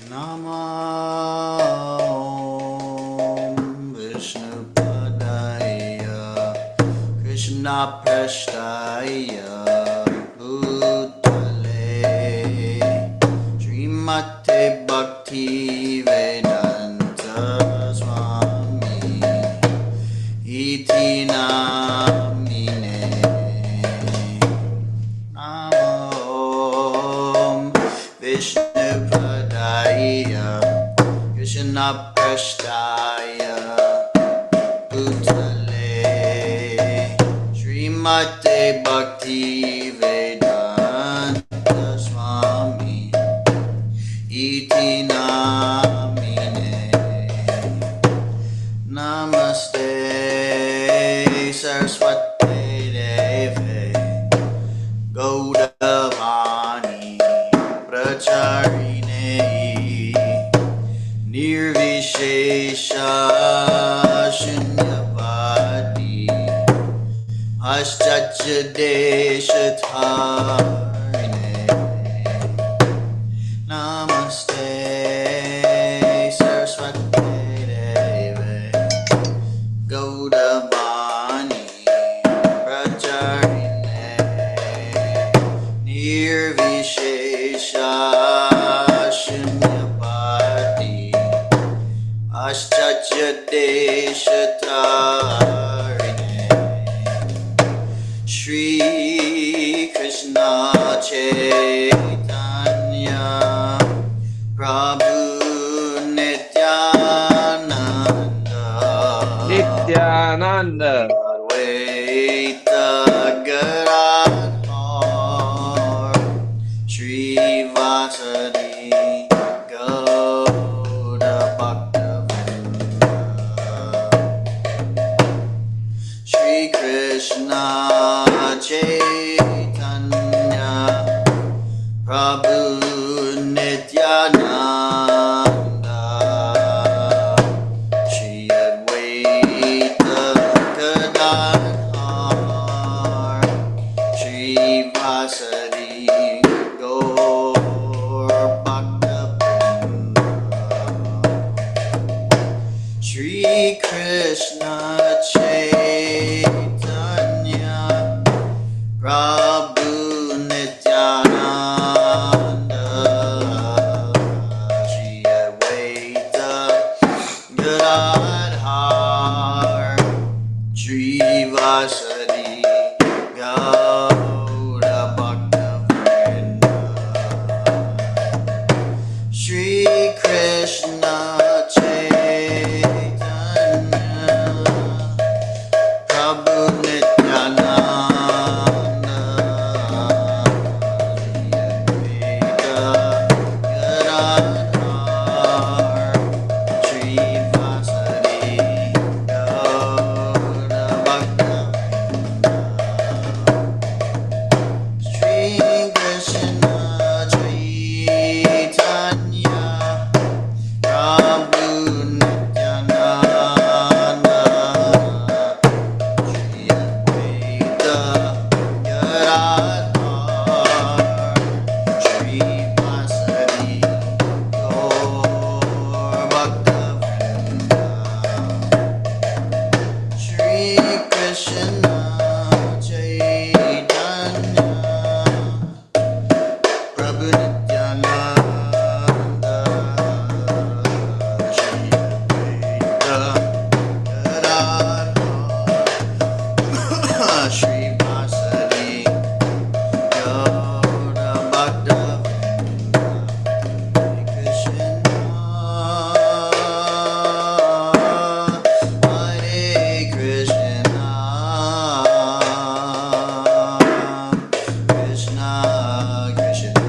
Namah Vishnupadaya Krishna Prasthaya Bhutale Srimate Bhakti Vedanta Swami Iti Namine Namah Vishnupadaya Krishna Prasthaya Bhutale Srimate Bhakti Vedanta Swami Iti Namine Namaste Saraswate Deve Gaudavani Pracharine Nirvishesha Shunyavadi Ashtacha Deshatarine Namaste Saraswate Deve Gaudavani Pracharine Nirvishesha Shunyavadi Ashtacha Deshatarine Shri Krishna Chaitanya Prabhu Nityananda Nityananda Advaita Gadadhar Shri Vasadi Gauda Bhaktavinda Shri Krishna Chaitanya Prabhu Nityananda Shri Advaita Gadadhar Shri Vasadi Gaur Bhaktavinda Shri Krishna Chaitanya Prabhu Nityananda Shri Advaita Gadadhar Shri Vasadi Gauda Bhaktavinda Shri Krishna Chaitanya Prabhu Nityananda Shri Vasadi Gauda Bhaktavinda Shri Krishna Chaitanya Prabhu Nityananda Shri Advaita Gadadhar Shri Vasadi Gaur Bhaktavinda Shri Krishna Chaitanya Prabhu Nityananda Shri Advaita Gadadhar Shri Vasadi Gauda Bhaktavinda Hare Krishna Hare Krishna Krishna Krishna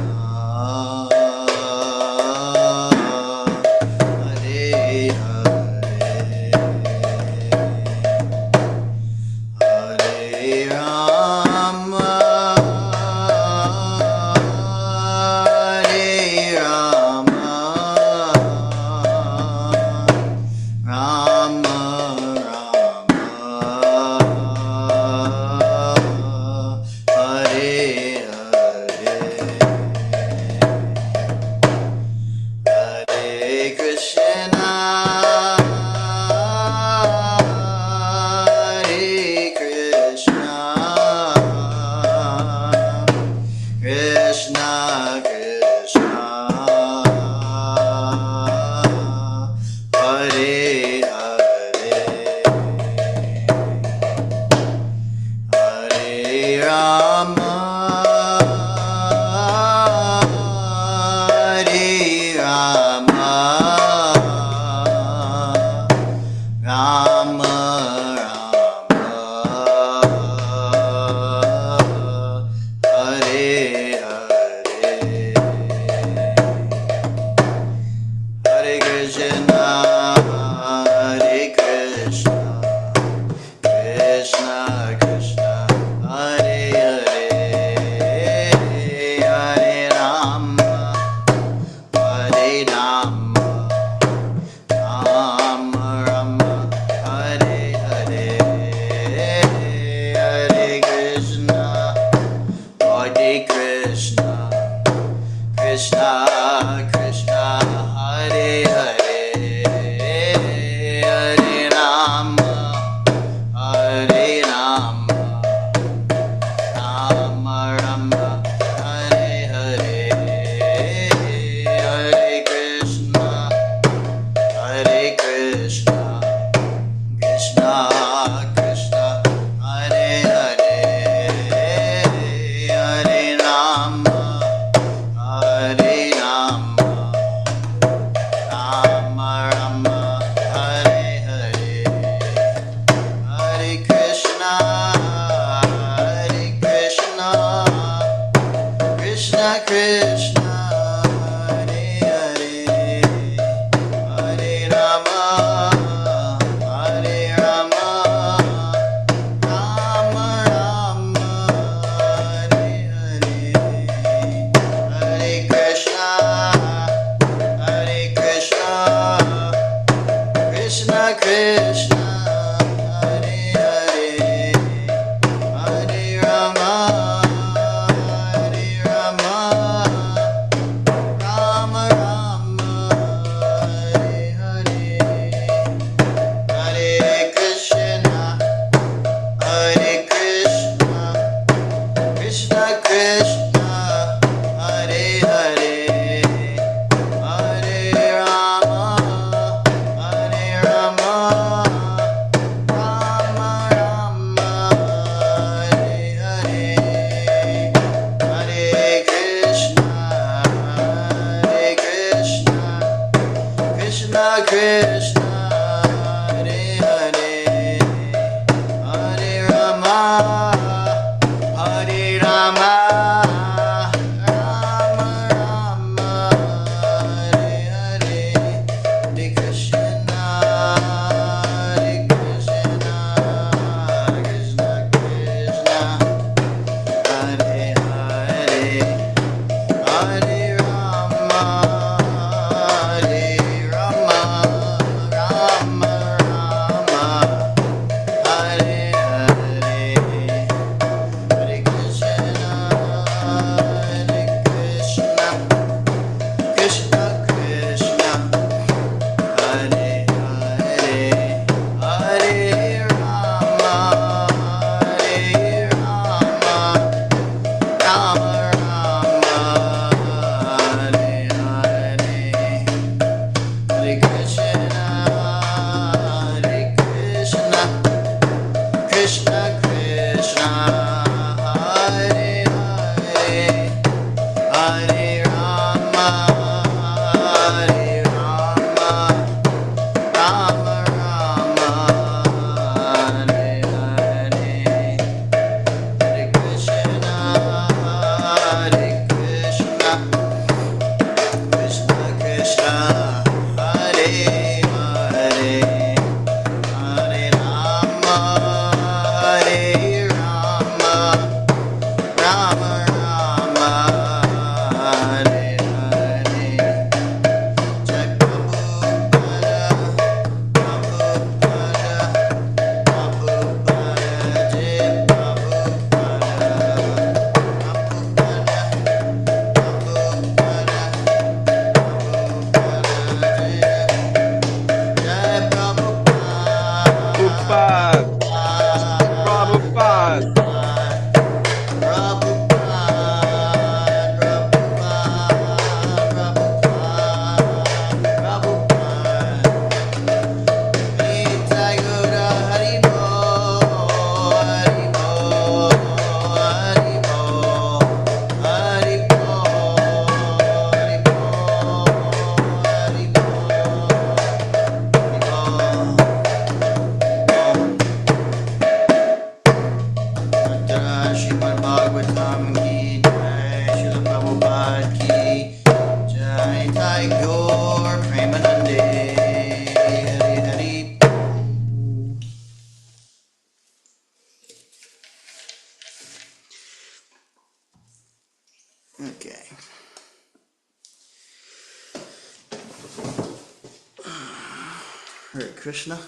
Hare Krishna.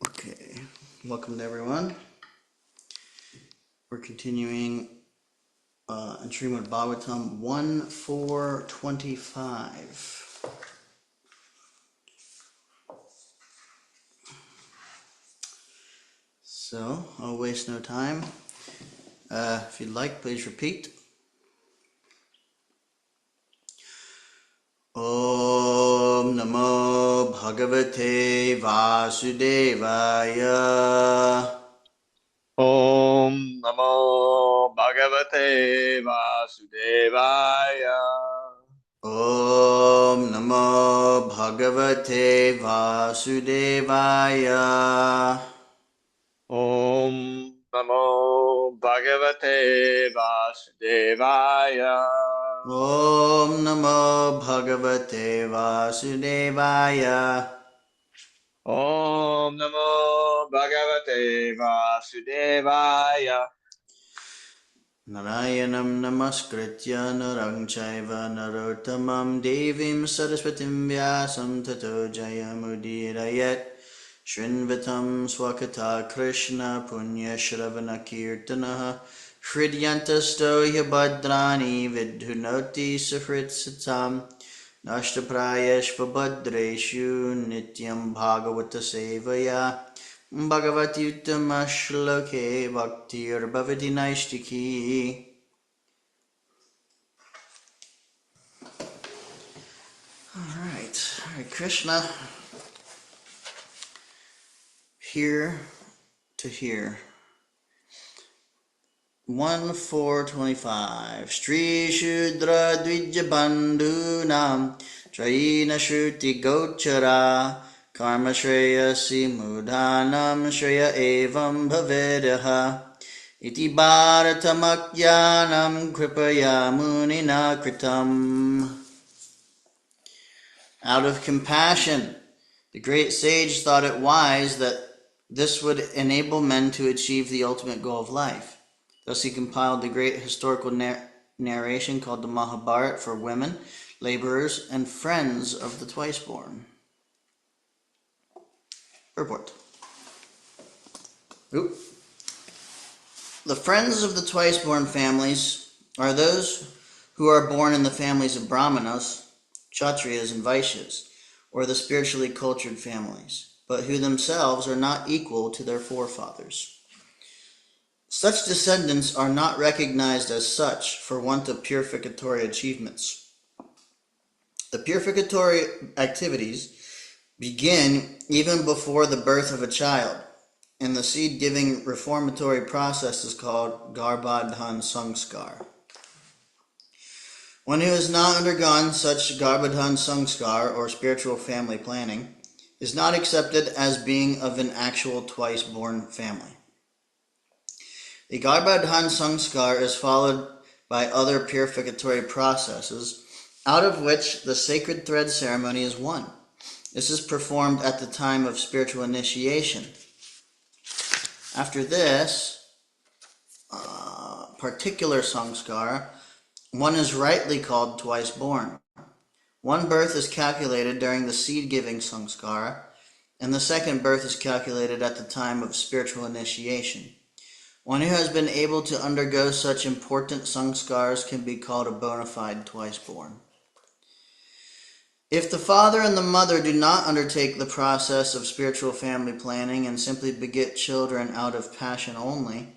Okay, welcome to everyone. We're continuing in Srimad Bhagavatam 1.4.25. So, I'll waste no time. If you'd like, please repeat. Om Namo Bhagavate Vasudevaya. Om Namo Bhagavate Vasudevaya. Om Namo Bhagavate Vasudevaya. Om Namo Bhagavate Vasudevaya. Om Namo Bhagavate Vasudevaya. Om Namo Bhagavate Vasudevaya. Narayanam Namaskritya Narang Chaiva Narottamam Devim Saraswatim Vyasam Tato Jayamudirayet Shrinvatam Swakata Krishna Punya Shravana Kirtanaha Hridyantasto Yabhadrani Vidhunoti Safritsatam Nashtaprayeshvabhadreshu Nityam Bhagavata Sevaya Bhagavati Uttama Shloke Bhaktir Bhavati Naistiki. Alright, Krishna, here to here. 1.4.25 Shri Shudra Dvija Bandhunam Trayina Shruti Gochara Karma Shreyasi Mudhanam Shreya Evam Bhavedaha Iti Bharatamakyanam Kripaya Munina Kritam. Out of compassion, the great sage thought it wise that this would enable men to achieve the ultimate goal of life. Thus he compiled the great historical narration called the Mahabharata for women, laborers, and friends of the twice-born. Purport. The friends of the twice-born families are those who are born in the families of Brahmanas, Kshatriyas, and Vaishyas, or the spiritually cultured families, but who themselves are not equal to their forefathers. Such descendants are not recognized as such for want of purificatory achievements. The purificatory activities begin even before the birth of a child, and the seed-giving reformatory process is called Garbhadhan Sanskar. One who has not undergone such Garbhadhan Sanskar, or spiritual family planning, is not accepted as being of an actual twice-born family. The Garbhadhan Sanskar is followed by other purificatory processes, out of which the sacred thread ceremony is one. This is performed at the time of spiritual initiation. After this particular Sanskar, one is rightly called twice born. One birth is calculated during the seed-giving Sanskar, and the second birth is calculated at the time of spiritual initiation. One who has been able to undergo such important sanskars can be called a bona fide twice-born. If the father and the mother do not undertake the process of spiritual family planning and simply beget children out of passion only,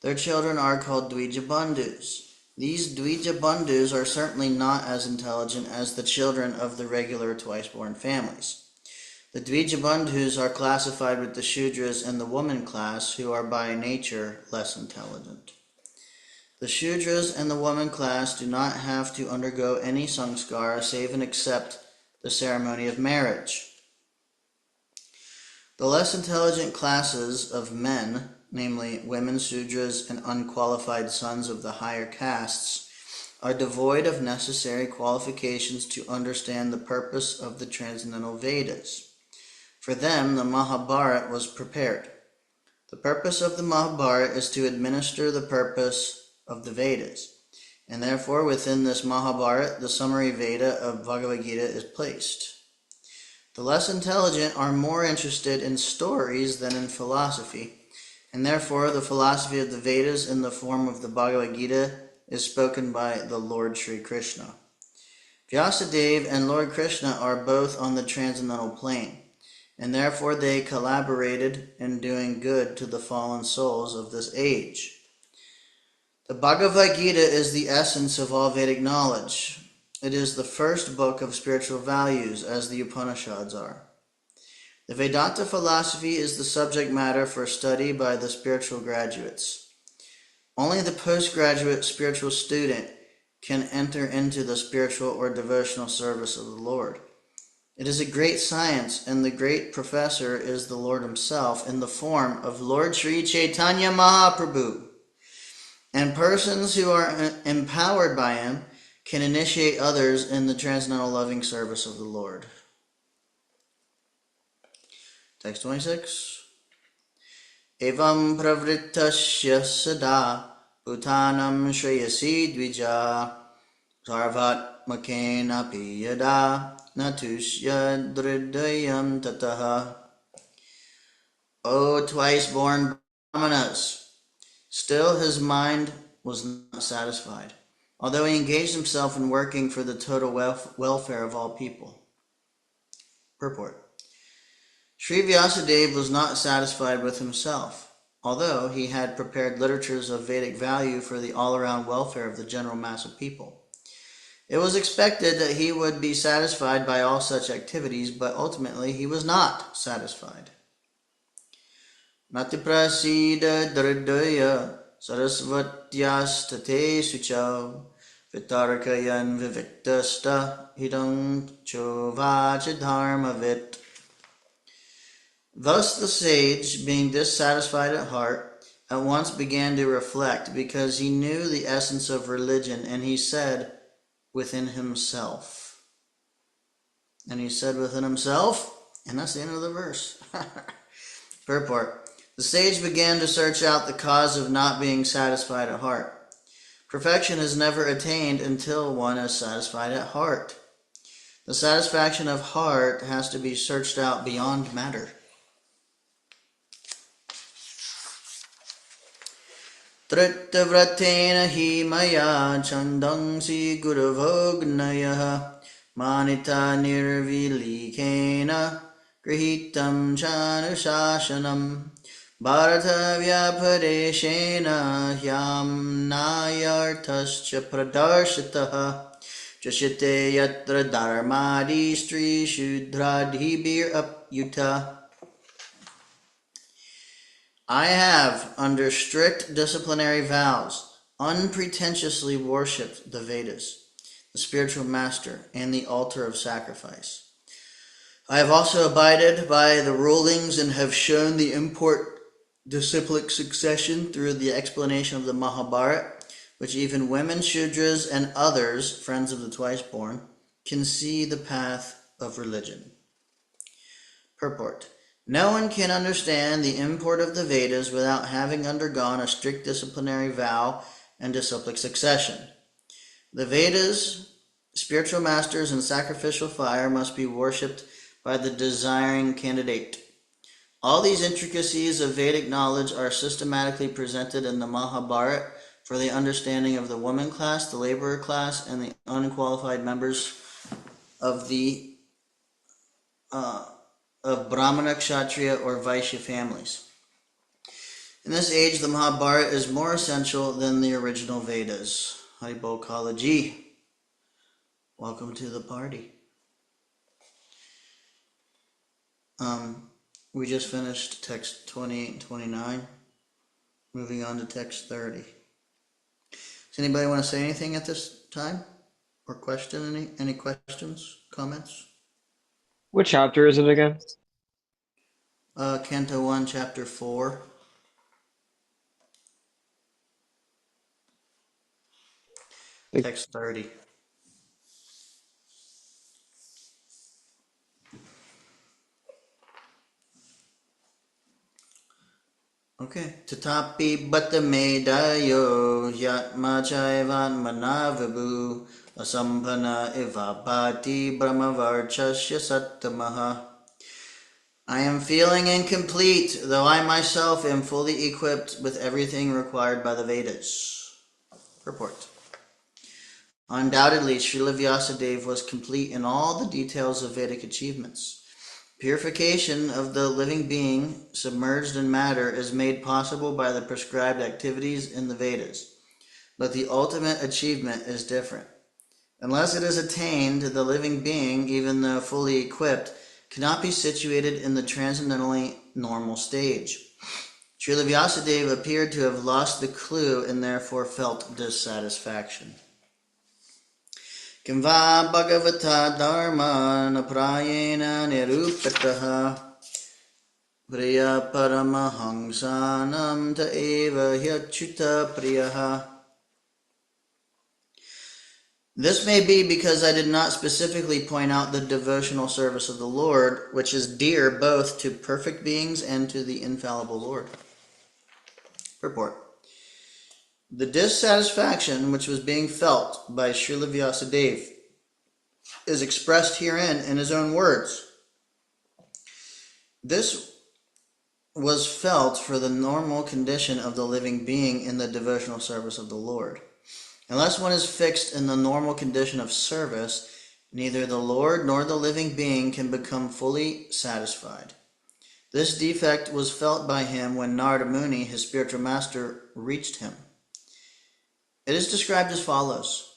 their children are called Dvija Bandhus. These Dvija Bandhus are certainly not as intelligent as the children of the regular twice-born families. The Dvija Bandhus are classified with the Shudras and the woman class, who are by nature less intelligent. The Shudras and the woman class do not have to undergo any sanskar save and except the ceremony of marriage. The less intelligent classes of men, namely women, Sudras, and unqualified sons of the higher castes, are devoid of necessary qualifications to understand the purpose of the transcendental Vedas. For them, the Mahabharata was prepared. The purpose of the Mahabharata is to administer the purpose of the Vedas. and therefore within this Mahabharata, the summary Veda of Bhagavad Gita is placed. The less intelligent are more interested in stories than in philosophy, and therefore the philosophy of the Vedas in the form of the Bhagavad Gita is spoken by the Lord Sri Krishna. Vyasadeva and Lord Krishna are both on the transcendental plane, and therefore they collaborated in doing good to the fallen souls of this age. The Bhagavad Gita is the essence of all Vedic knowledge. It is the first book of spiritual values, as the Upanishads are. The Vedanta philosophy is the subject matter for study by the spiritual graduates. Only the postgraduate spiritual student can enter into the spiritual or devotional service of the Lord. It is a great science, and the great professor is the Lord himself in the form of Lord Sri Chaitanya Mahaprabhu. And persons who are empowered by him can initiate others in the transcendental loving service of the Lord. Text 26. Evam pravrittasya sada bhutanam shreyasi dvija sarvat makena piyada natushya dridayam tataha. O twice born brahmanas! Still his mind was not satisfied, although he engaged himself in working for the total welfare of all people. Purport. Sri Vyasadeva was not satisfied with himself, although he had prepared literatures of Vedic value for the all-around welfare of the general mass of people. It was expected that he would be satisfied by all such activities, but ultimately he was not satisfied. Nati prasida dridaya sarasvatyastate suchau vitarkayan viviktasta hidam chovacha dharmavit. Thus the sage, being dissatisfied at heart, at once began to reflect, because he knew the essence of religion, and he said within himself. And he said within himself, and that's the end of the verse. Purport. The sage began to search out the cause of not being satisfied at heart. Perfection is never attained until one is satisfied at heart. The satisfaction of heart has to be searched out beyond matter. Trittavratena hi maya chandangsi guravognayah manita nirvilikena grihitam chanushasanam bharata vyapadeshena hyam nayartascha pradarshitaha jashite yatra dharmadi stri shudradhibir apyuta. I have, under strict disciplinary vows, unpretentiously worshipped the Vedas, the spiritual master, and the altar of sacrifice. I have also abided by the rulings and have shown the import disciplic succession through the explanation of the Mahabharata, which even women, Shudras, and others, friends of the twice-born, can see the path of religion. Purport. No one can understand the import of the Vedas without having undergone a strict disciplinary vow and disciplic succession. The Vedas, spiritual masters, and sacrificial fire must be worshipped by the desiring candidate. All these intricacies of Vedic knowledge are systematically presented in the Mahabharata for the understanding of the woman class, the laborer class, and the unqualified members of the of Brahmana, Kshatriya, or Vaishya families. In this age, the Mahabharata is more essential than the original Vedas. Haribol Kalaji, welcome to the party. We just finished text 28 and 29. Moving on to text 30. Does anybody want to say anything at this time? Or question any questions, comments? What chapter is it again? Canto 1, Chapter 4. Text 30. Okay. Tatapi batamedayo yatma chaivan manavabu asampana ivabhati brahmavarchasya sattamaha. I am feeling incomplete, though I myself am fully equipped with everything required by the Vedas. Purport. Undoubtedly, Srila Vyasadeva was complete in all the details of Vedic achievements. Purification of the living being submerged in matter is made possible by the prescribed activities in the Vedas, but the ultimate achievement is different. Unless it is attained, the living being, even though fully equipped, cannot be situated in the transcendentally normal stage. Srila Vyasadeva appeared to have lost the clue and therefore felt dissatisfaction. Kimva Bhagavata Dharma Naprayena Nirupataha Priya Paramahangsanam Ta Eva Hyachuta Priyaha. This may be because I did not specifically point out the devotional service of the Lord, which is dear both to perfect beings and to the infallible Lord. Purport. The dissatisfaction which was being felt by Srila Vyasadeva is expressed herein in his own words. This was felt for the normal condition of the living being in the devotional service of the Lord. Unless one is fixed in the normal condition of service, neither the Lord nor the living being can become fully satisfied. This defect was felt by him when Narada Muni, his spiritual master, reached him. It is described as follows.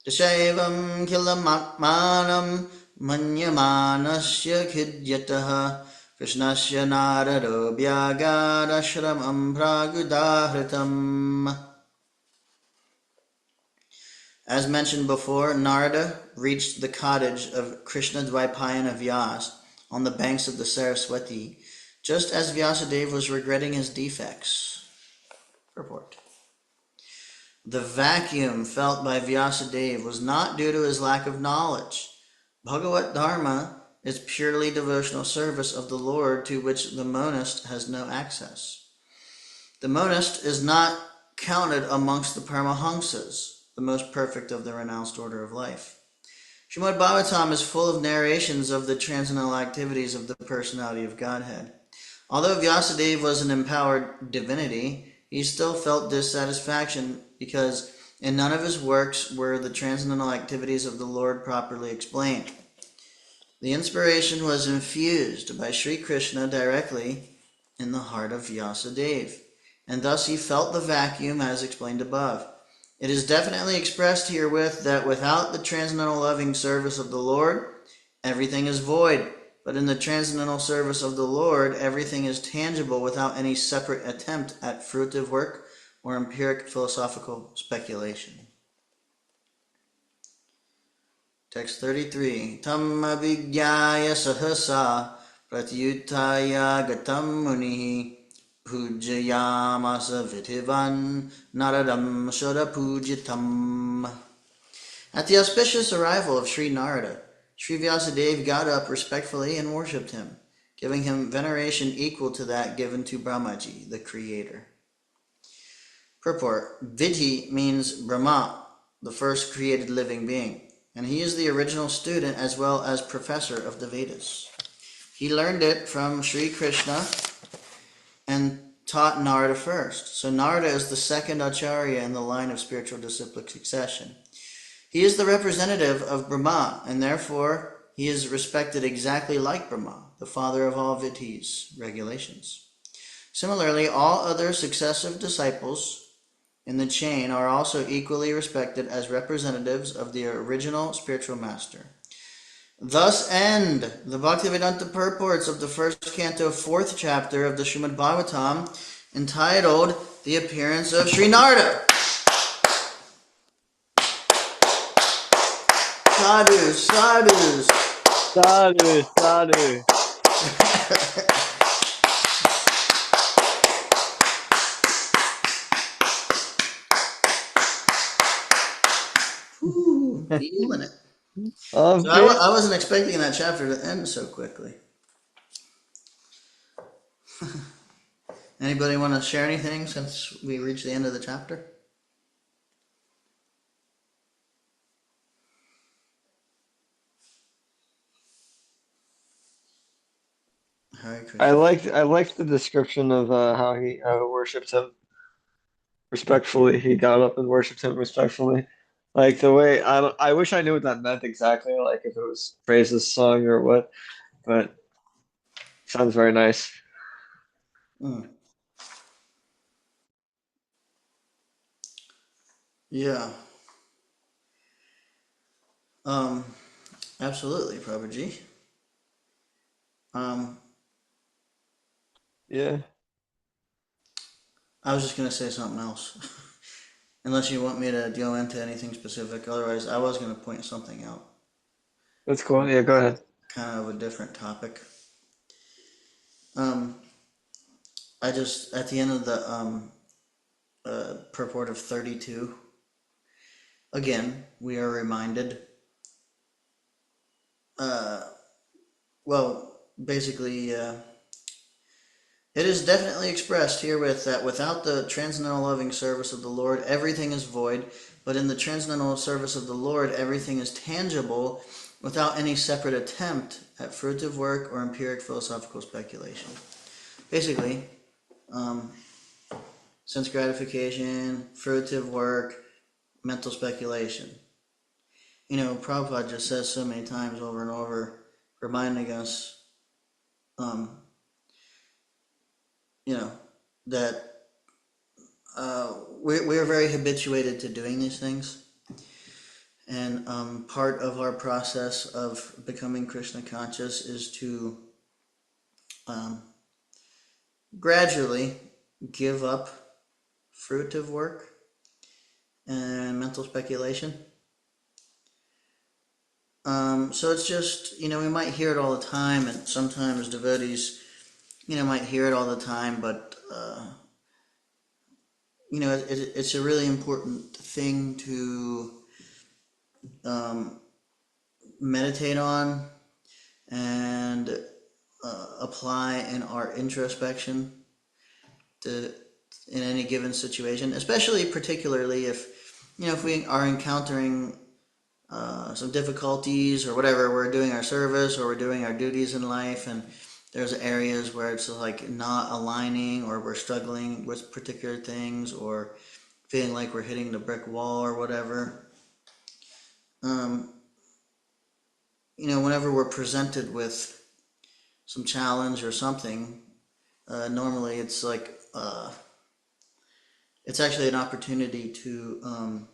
Dashaivam kilamakmanam manyamanasya khidyataha krishnasya narado bhyagadashramam pragudahritam. As mentioned before, Narada reached the cottage of Krishna Dvaipayana Vyas on the banks of the Saraswati, just as Vyasadeva was regretting his defects. Purport. The vacuum felt by Vyasadeva was not due to his lack of knowledge. Bhagavat Dharma is purely devotional service of the Lord to which the monist has no access. The monist is not counted amongst the Paramahamsas, the most perfect of the renounced order of life. Srimad Bhagavatam is full of narrations of the transcendental activities of the personality of Godhead. Although Vyasadeva was an empowered divinity, he still felt dissatisfaction because in none of his works were the transcendental activities of the Lord properly explained. The inspiration was infused by Sri Krishna directly in the heart of Vyasadeva, and thus he felt the vacuum as explained above. It is definitely expressed herewith that without the transcendental loving service of the Lord, everything is void. But in the transcendental service of the Lord, everything is tangible without any separate attempt at fruitive work or empiric philosophical speculation. Text 33. Tam abhigyaya sahasa pratyuttaya gatam munihi pujayamasa vidhivan naradam shoda pujitam. At the auspicious arrival of Sri Narada, Sri Vyasadeva got up respectfully and worshipped him, giving him veneration equal to that given to Brahmaji, the creator. Purport. Vidhi means Brahma, the first created living being, and he is the original student as well as professor of the Vedas. He learned it from Sri Krishna and taught Narada first. So Narada is the second acharya in the line of spiritual disciplic succession. He is the representative of Brahma, and therefore he is respected exactly like Brahma, the father of all vidhis, regulations. Similarly, all other successive disciples in the chain are also equally respected as representatives of the original spiritual master. Thus end the Bhaktivedanta purports of the first canto, 4th chapter of the Srimad Bhagavatam, entitled The Appearance of Sri Narada. Sadhu, sadhu. Sadhu, sadhu. Ooh, I'm feeling it. Oh, So I wasn't expecting that chapter to end so quickly. Anybody want to share anything since we reached the end of the chapter? Hare Krishna. I liked the description of how he worshipped him respectfully. He got up and worshipped him respectfully. Like the way I wish I knew what that meant exactly, like if it was praises sung or what, but sounds very nice. Mm. Yeah. Um, absolutely, Prabhuji. Um, Yeah, I was just gonna say something else. Unless you want me to go into anything specific. Otherwise, I was gonna point something out. that's cool. Yeah, go ahead. Kind of a different topic. Um, I just at the end of the purport of 32, again we are reminded. Uh, well, basically, it is definitely expressed herewith that without the transcendental loving service of the Lord, everything is void. But in the transcendental service of the Lord, everything is tangible, without any separate attempt at fruitive work or empiric philosophical speculation. Basically, um, sense gratification, fruitive work, mental speculation. You know, Prabhupada just says so many times over and over, reminding us, um, you know, that we're very habituated to doing these things. And part of our process of becoming Krishna conscious is to um, gradually give up fruitive work and mental speculation. So it's just, you know, we might hear it all the time, and sometimes devotees, you know, might hear it all the time, but, you know, it's a really important thing to um, meditate on and apply in our introspection to in any given situation, especially particularly if, you know, if we are encountering some difficulties or whatever, we're doing our service or we're doing our duties in life, and there's areas where it's like not aligning, or we're struggling with particular things, or feeling like we're hitting the brick wall or whatever. Um, you know, whenever we're presented with some challenge or something, normally it's like it's actually an opportunity to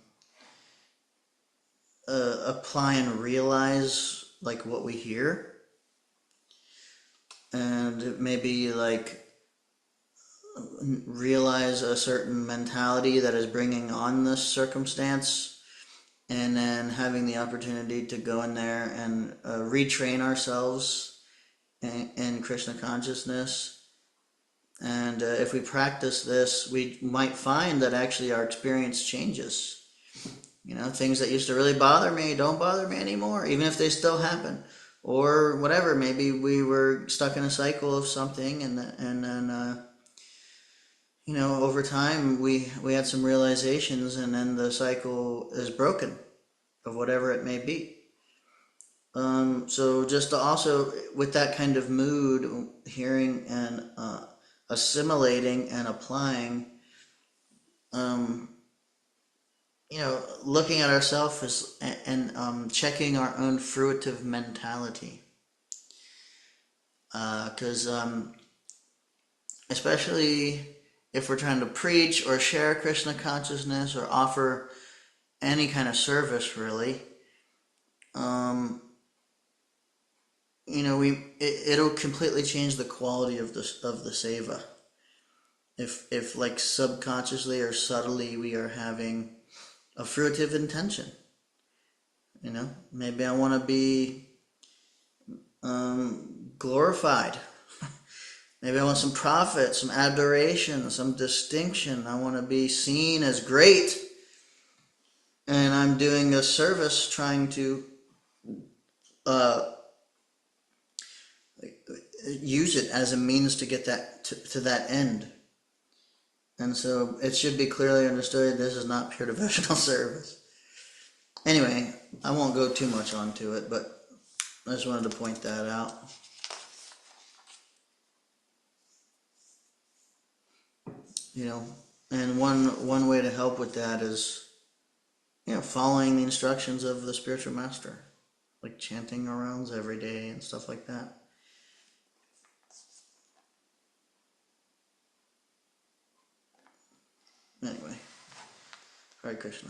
apply and realize like what we hear, and maybe like realize a certain mentality that is bringing on this circumstance, and then having the opportunity to go in there and retrain ourselves in Krishna consciousness. And if we practice this, we might find that actually our experience changes. You know, things that used to really bother me don't bother me anymore, even if they still happen. Or whatever, maybe we were stuck in a cycle of something, and then you know, over time we had some realizations, and then the cycle is broken of whatever it may be. So just to also with that kind of mood, hearing and assimilating and applying, um, you know, looking at ourselves and checking our own fruitive mentality, because especially if we're trying to preach or share Krishna consciousness or offer any kind of service, really, um, you know, it'll completely change the quality of the seva. If like subconsciously or subtly we are having a fruitive intention, you know, maybe I want to be glorified. Maybe I want some profit, some adoration, some distinction. I want to be seen as great, and I'm doing a service trying to uh, use it as a means to get that to that end. And so it should be clearly understood this is not pure devotional service. Anyway, I won't go too much onto it, but I just wanted to point that out. You know, and one way to help with that is, following the instructions of the spiritual master, like chanting our rounds every day and stuff like that. Anyway, Hare Krishna.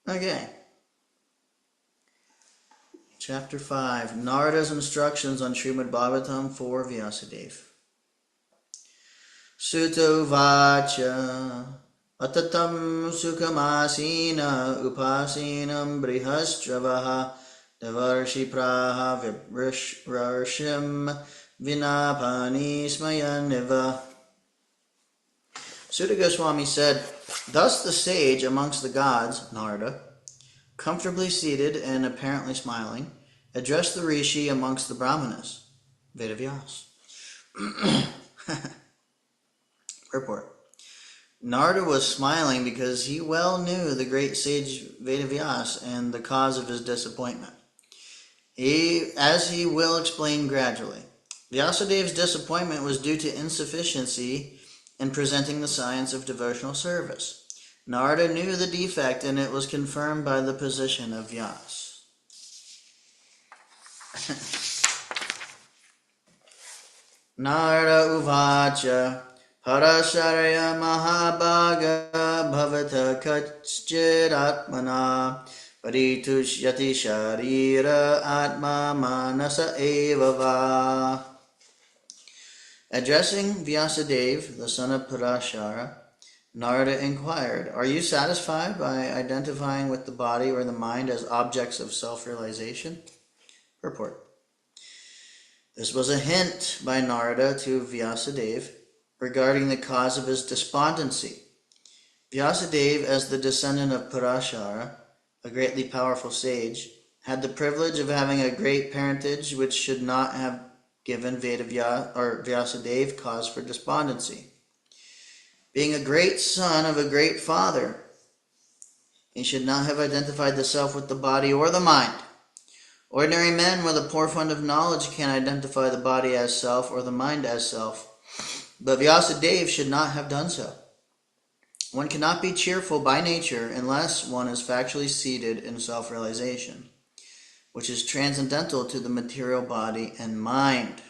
Okay. Chapter 5, Narada's instructions on Srimad Bhagavatam for Vyasadeva. Sutta Vacha Atatam Sukhamasina Upasinam Brihasdravaha Devarshi Praha Vibrishim Vinapani Smayaniva. Sutta Goswami said, thus the sage amongst the gods, Narada, comfortably seated and apparently smiling, addressed the rishi amongst the brahmanas, Vedavyas. Purport. Narada was smiling because he well knew the great sage Vedavyas and the cause of his disappointment. As he will explain gradually, Vyasadev's disappointment was due to insufficiency in presenting the science of devotional service. Narada knew the defect, and it was confirmed by the position of Vyas. Narada uvacha parasharaya mahabhaga bhavata kachchid atmana paritushyati sharira atma manasa eva va. Addressing Vyasadeva, the son of Parashara, Narada inquired, are you satisfied by identifying with the body or the mind as objects of self-realization? Purport. This was a hint by Narada to Vyasadeva regarding the cause of his despondency. Vyasadeva, as the descendant of Parashara, a greatly powerful sage, had the privilege of having a great parentage which should not have given Vyasadeva cause for despondency. Being a great son of a great father, he should not have identified the self with the body or the mind. Ordinary men with a poor fund of knowledge can identify the body as self or the mind as self, but Vyasadeva should not have done so. One cannot be cheerful by nature unless one is factually seated in self-realization, which is transcendental to the material body and mind.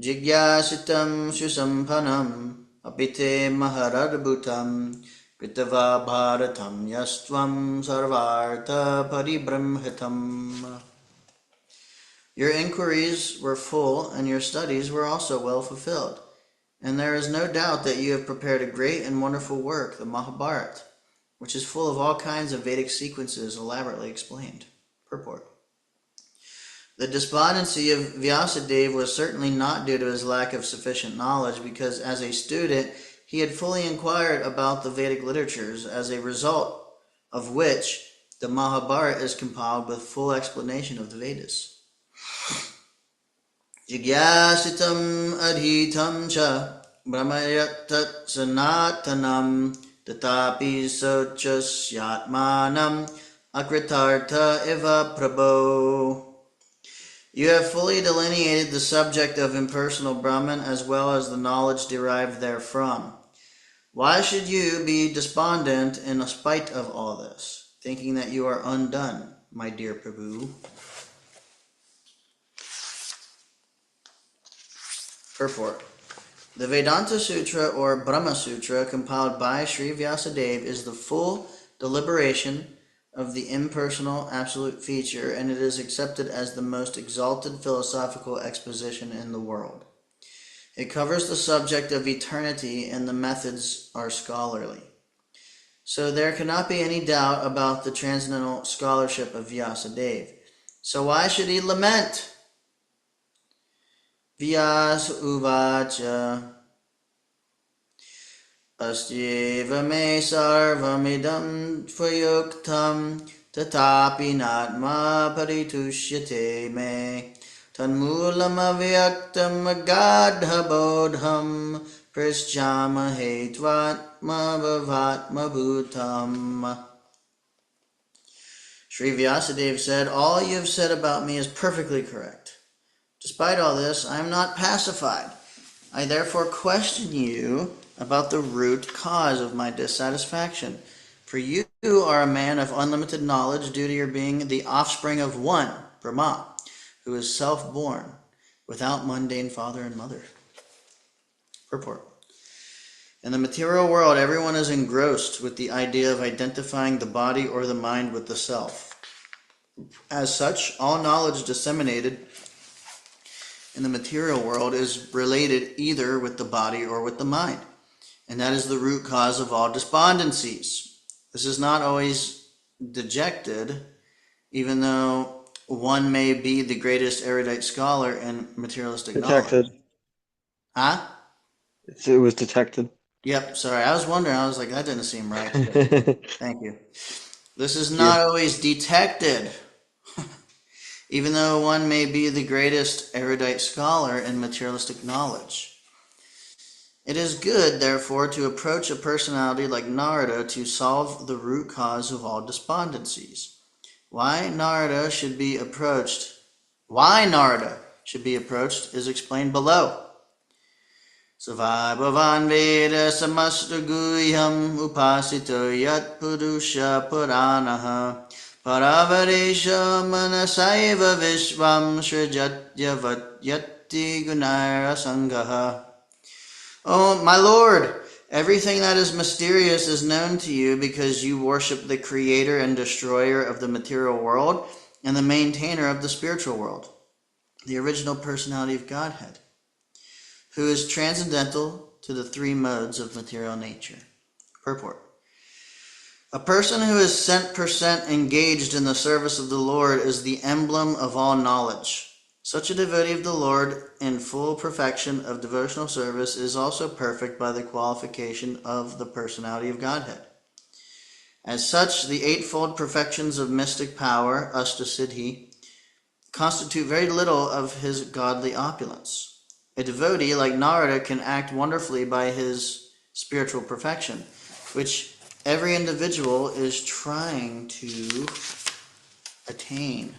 Jigyasitam susampanam apite maharadbhutam kritava bharatam yastvam sarvartha paribrahmhitam. Your inquiries were full and your studies were also well fulfilled, and there is no doubt that you have prepared a great and wonderful work, the Mahabharata, which is full of all kinds of Vedic sequences elaborately explained. Purport. The despondency of Vyasadeva was certainly not due to his lack of sufficient knowledge, because as a student he had fully inquired about the Vedic literatures, as a result of which the Mahabharata is compiled with full explanation of the Vedas. Jigyasitam adhitam cha brahmayatat sanatanam tatapi sochasyatmanam akritartha eva prabho. You have fully delineated the subject of impersonal Brahman as well as the knowledge derived therefrom. Why should you be despondent in spite of all this, thinking that you are undone, my dear Prabhu? Purport. The Vedanta Sutra or Brahma Sutra compiled by Sri Vyasadeva is the full deliberation of the impersonal absolute feature, and it is accepted as the most exalted philosophical exposition in the world. It covers the subject of eternity, and the methods are scholarly. So there cannot be any doubt about the transcendental scholarship of Vyasadeva. So why should he lament? Vyasa uvacha astyeva me sarvamidam tvayuktam tatapi natma paritushyate me Tanmulam avyaktam agadhabodham Prishyamahe tvatma bhavatma bhutam. Sri Vyasadeva said, "All you have said about me is perfectly correct. Despite all this, I am not pacified. I therefore question you about the root cause of my dissatisfaction. For you are a man of unlimited knowledge due to your being the offspring of one, Brahma, who is self-born, without mundane father and mother." Purport. In the material world, everyone is engrossed with the idea of identifying the body or the mind with the self. As such, all knowledge disseminated in the material world is related either with the body or with the mind, and that is the root cause of all despondencies. This is not always dejected, even though one may be the greatest erudite scholar in materialistic knowledge. Detected. Huh? It was detected. Yep, sorry. I was wondering. I was like, that didn't seem right. Thank you. This is Yeah. not always detected, even though one may be the greatest erudite scholar in materialistic knowledge. It is good, therefore, to approach a personality like Narada to solve the root cause of all despondencies. Why Narada should be approached is explained below. Savabhavan Veda Samastaguyam Upasito Yat Purusha Puranaha Paravaresha Manasaiva Vishvam Srijatyavat Yatti Gunaira Sangaha. Oh, my Lord, everything that is mysterious is known to you because you worship the creator and destroyer of the material world and the maintainer of the spiritual world, the original personality of Godhead, who is transcendental to the three modes of material nature. Purport. A person who is 100% engaged in the service of the Lord is the emblem of all knowledge. Such a devotee of the Lord in full perfection of devotional service is also perfect by the qualification of the personality of Godhead. As such, the eightfold perfections of mystic power, Ashtasiddhi, constitute very little of his godly opulence. A devotee like Narada can act wonderfully by his spiritual perfection, which every individual is trying to attain.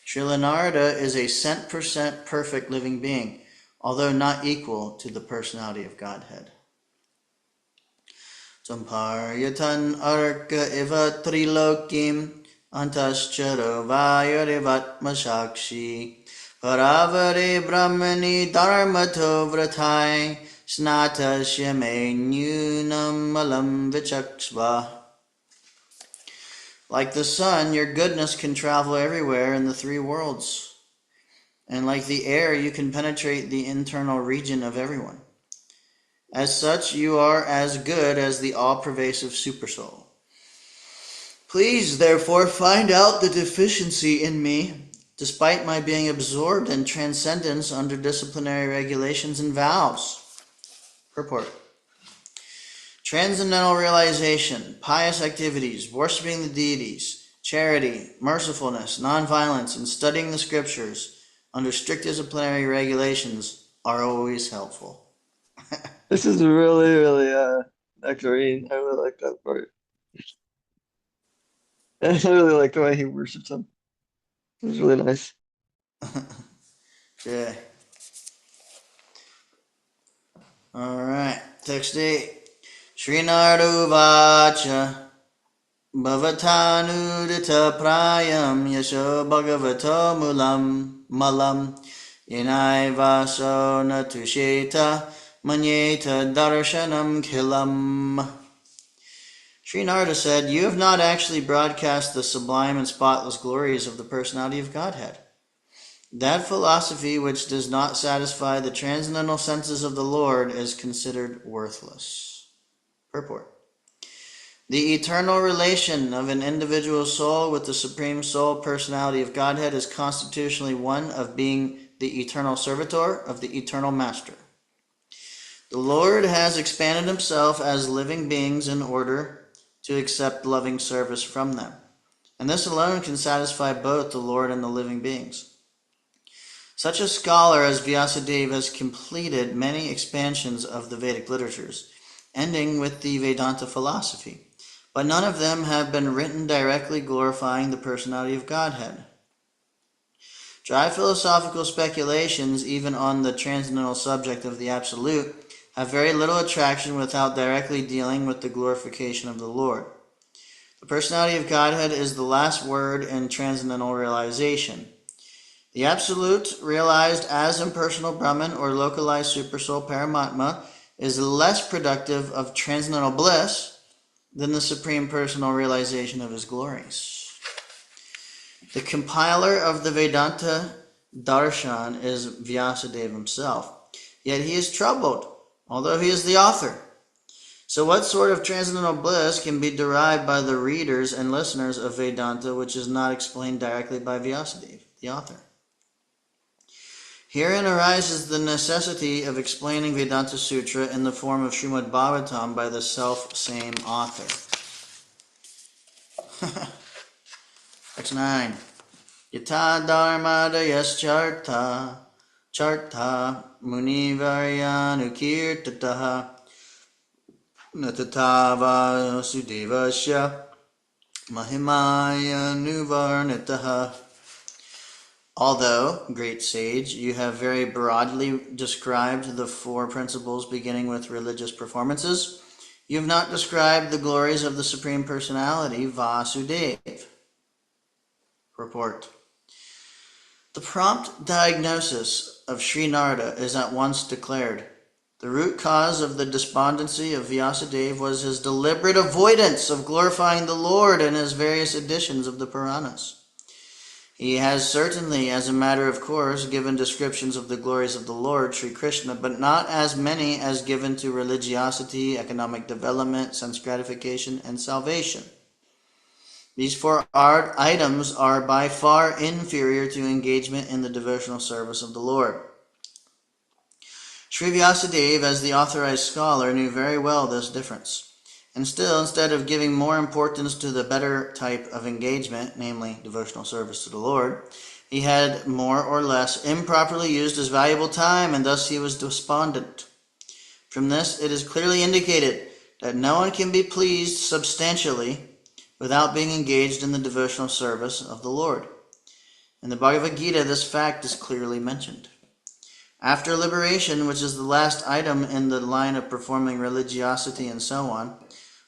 Srila Narada is a 100% perfect living being, although not equal to the personality of Godhead. Samparyatan arka iva trilokim antascharo vayarivatma shakshi paravare brahmani dharmato vratai snatasya me nyunam malam vichaksva. Like the sun, your goodness can travel everywhere in the three worlds. And like the air, you can penetrate the internal region of everyone. As such, you are as good as the all-pervasive Supersoul. Please, therefore, find out the deficiency in me, despite my being absorbed in transcendence under disciplinary regulations and vows. Purport. Transcendental realization, pious activities, worshiping the deities, charity, mercifulness, nonviolence, and studying the scriptures under strict disciplinary regulations are always helpful. This is really nectarine. I really like that part. I really like the way he worships him. It was really nice. Yeah. All right. Text 8. Srinardu Vacha Bhavatanu Prayam Yasho Bhagavato Malam Yanai Vaso Natusheta Manyeta Darshanam Kilam. Sri Narada said, "You have not actually broadcast the sublime and spotless glories of the personality of Godhead. That philosophy which does not satisfy the transcendental senses of the Lord is considered worthless." Purport. The eternal relation of an individual soul with the Supreme Soul personality of Godhead is constitutionally one of being the eternal servitor of the eternal Master. The Lord has expanded himself as living beings in order to accept loving service from them, and this alone can satisfy both the Lord and the living beings. Such a scholar as Vyasadeva has completed many expansions of the Vedic literatures, ending with the Vedanta philosophy, but none of them have been written directly glorifying the personality of Godhead. Dry philosophical speculations, even on the transcendental subject of the Absolute, have very little attraction without directly dealing with the glorification of the Lord. The personality of Godhead is the last word in transcendental realization. The Absolute, realized as impersonal Brahman or localized Supersoul Paramatma, is less productive of transcendental bliss than the Supreme Personal realization of his glories. The compiler of the Vedanta Darshan is Vyasadeva himself, yet he is troubled, although he is the author. So what sort of transcendental bliss can be derived by the readers and listeners of Vedanta which is not explained directly by Vyasadeva, the author? Herein arises the necessity of explaining Vedanta Sutra in the form of Srimad Bhagavatam by the self-same author. Text 9. Yata dharmadayas charta munivaryanukirtataha natatava sudevasya mahimaya nuvarnitaha. Although, great sage, you have very broadly described the four principles beginning with religious performances, you have not described the glories of the Supreme Personality, Vasudeva. Report. The prompt diagnosis of Sri Narada is at once declared. The root cause of the despondency of Vyasadeva was his deliberate avoidance of glorifying the Lord in his various editions of the Puranas. He has certainly, as a matter of course, given descriptions of the glories of the Lord, Sri Krishna, but not as many as given to religiosity, economic development, sense gratification, and salvation. These four items are by far inferior to engagement in the devotional service of the Lord. Sri Vyasadeva, as the authorized scholar, knew very well this difference. And still, instead of giving more importance to the better type of engagement, namely devotional service to the Lord, he had more or less improperly used his valuable time, and thus he was despondent. From this, it is clearly indicated that no one can be pleased substantially without being engaged in the devotional service of the Lord. In the Bhagavad Gita, this fact is clearly mentioned. After liberation, which is the last item in the line of performing religiosity and so on,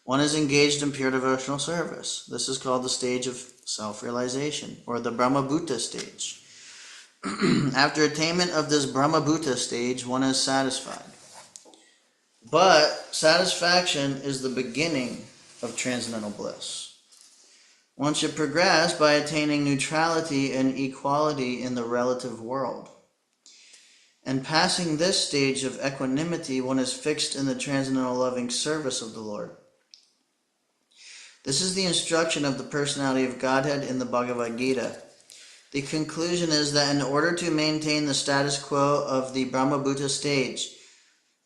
one is engaged in pure devotional service. This is called the stage of self-realization, or the Brahmabhuta stage. After attainment of this Brahmabhuta stage, one is satisfied. But satisfaction is the beginning of transcendental bliss. One should progress by attaining neutrality and equality in the relative world. And passing this stage of equanimity, one is fixed in the transcendental loving service of the Lord. This is the instruction of the personality of Godhead in the Bhagavad Gita. The conclusion is that in order to maintain the status quo of the Brahmabhuta stage,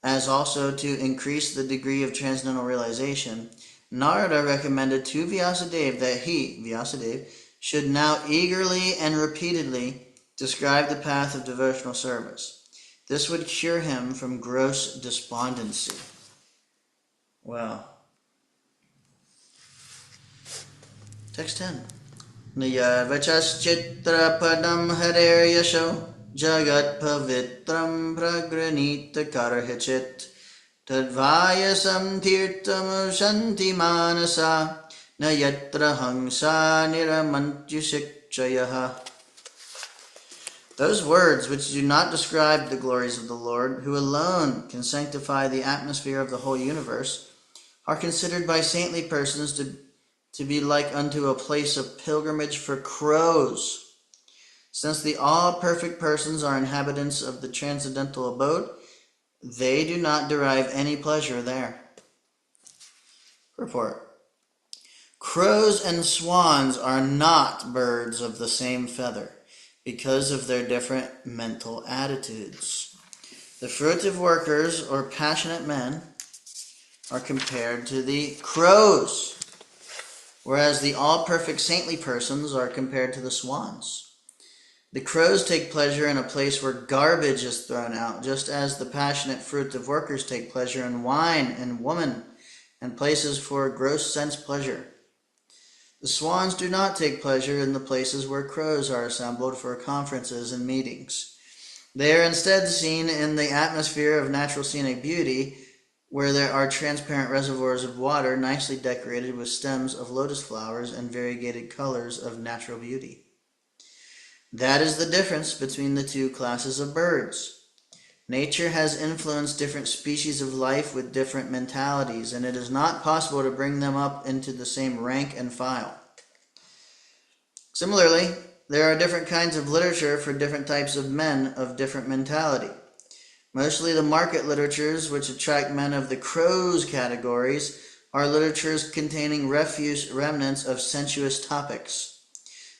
as also to increase the degree of transcendental realization, Narada recommended to Vyasadeva that he, Vyasadeva, should now eagerly and repeatedly describe the path of devotional service. This would cure him from gross despondency. Wow. Text 10. Nayavachas padam harer yasho jagat pavitram pragranita karhichit tadvayasam tirtam shanti manasa nayatra hangsa niramantyusikchayaha. Those words which do not describe the glories of the Lord, who alone can sanctify the atmosphere of the whole universe, are considered by saintly persons to be like unto a place of pilgrimage for crows. Since the all-perfect persons are inhabitants of the transcendental abode, they do not derive any pleasure there. Report. Crows and swans are not birds of the same feather, because of their different mental attitudes. The fruitive workers, or passionate men, are compared to the crows, whereas the all-perfect saintly persons are compared to the swans. The crows take pleasure in a place where garbage is thrown out, just as the passionate fruitive workers take pleasure in wine and woman and places for gross sense pleasure. The swans do not take pleasure in the places where crows are assembled for conferences and meetings. They are instead seen in the atmosphere of natural scenic beauty, where there are transparent reservoirs of water nicely decorated with stems of lotus flowers and variegated colors of natural beauty. That is the difference between the two classes of birds. Nature has influenced different species of life with different mentalities, and it is not possible to bring them up into the same rank and file. Similarly, there are different kinds of literature for different types of men of different mentality. Mostly the market literatures which attract men of the crows categories are literatures containing refuse remnants of sensuous topics.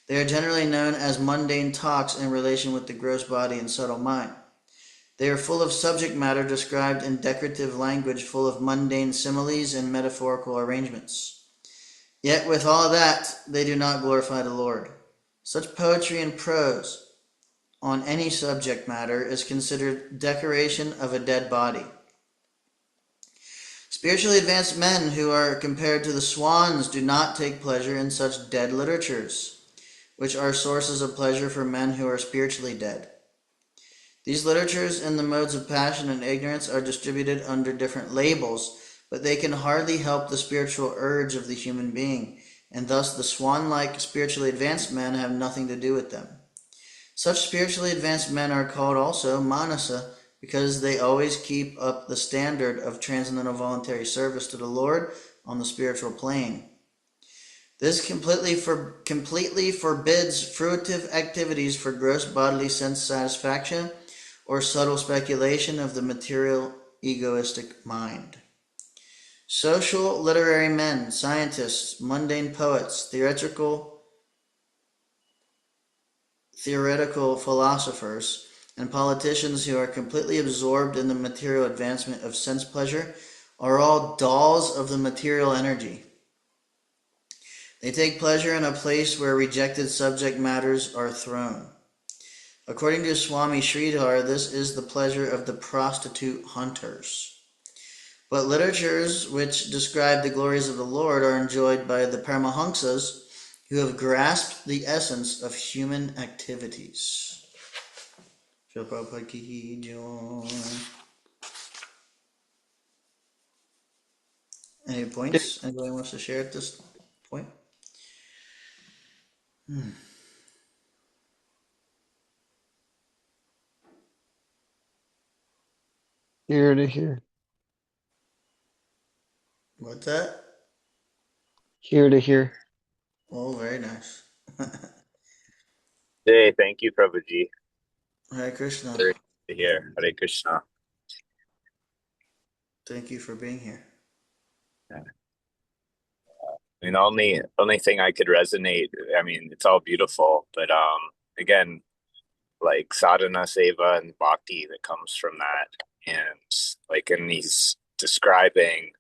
They are generally known as mundane talks in relation with the gross body and subtle mind. They are full of subject matter described in decorative language full of mundane similes and metaphorical arrangements. Yet with all that, they do not glorify the Lord. Such poetry and prose on any subject matter is considered decoration of a dead body. Spiritually advanced men who are compared to the swans do not take pleasure in such dead literatures, which are sources of pleasure for men who are spiritually dead. These literatures in the modes of passion and ignorance are distributed under different labels, but they can hardly help the spiritual urge of the human being, and thus the swan-like spiritually advanced men have nothing to do with them. Such spiritually advanced men are called also manasa, because they always keep up the standard of transcendental voluntary service to the Lord on the spiritual plane. This completely forbids fruitive activities for gross bodily sense satisfaction or subtle speculation of the material egoistic mind. Social literary men, scientists, mundane poets, theoretical philosophers, and politicians who are completely absorbed in the material advancement of sense pleasure are all dolls of the material energy. They take pleasure in a place where rejected subject matters are thrown. According to Swami Sridhar, this is the pleasure of the prostitute hunters. But literatures which describe the glories of the Lord are enjoyed by the Paramahamsas who have grasped the essence of human activities. Any points anybody wants to share at this point? Here to hear. What's that? Here to hear. Oh, very nice. Hey, thank you, Prabhuji. Hare Krishna. Very good to hear. Hare Krishna. Thank you for being here. Yeah. I mean, the only thing I could resonate, I mean, it's all beautiful, but again, like sadhana seva and bhakti that comes from that. And like in these describing,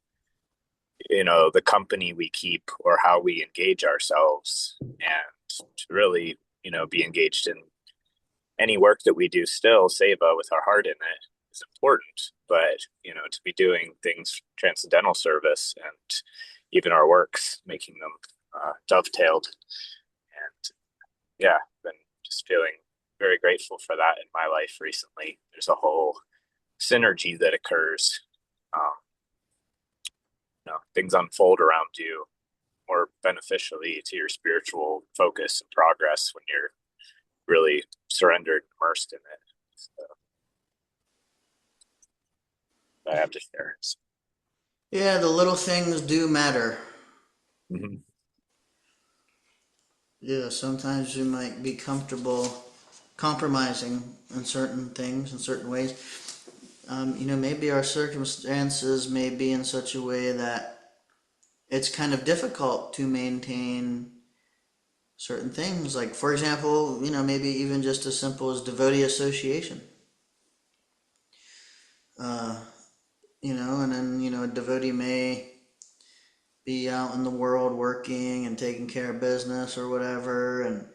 the company we keep or how we engage ourselves and to really, be engaged in any work that we do still, seva with our heart in it is important. But, to be doing things transcendental service and even our works, making them dovetailed. And yeah, been just feeling very grateful for that in my life recently. There's a whole synergy that occurs. Um, things unfold around you more beneficially to your spiritual focus and progress when you're really surrendered, immersed in it. So I have to share it. Yeah, the little things do matter. Mm-hmm. Yeah, sometimes you might be comfortable compromising in certain things, in certain ways. Maybe our circumstances may be in such a way that it's kind of difficult to maintain certain things. Like, for example, maybe even just as simple as devotee association. And then, a devotee may be out in the world working and taking care of business or whatever, and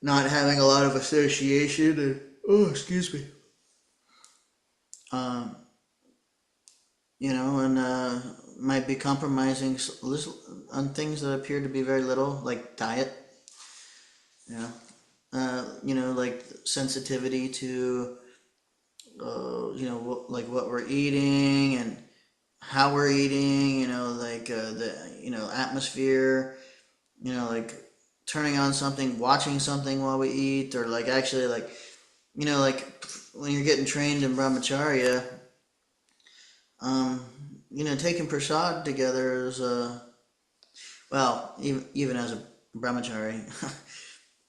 not having a lot of association and, oh, excuse me. Um, and might be compromising on things that appear to be very little, like diet. You know, like sensitivity to, like what we're eating and how we're eating. Like the atmosphere. Like turning on something, watching something while we eat, or like actually like, like when you're getting trained in brahmacharya, um, taking prasad together is well, even as a brahmachari,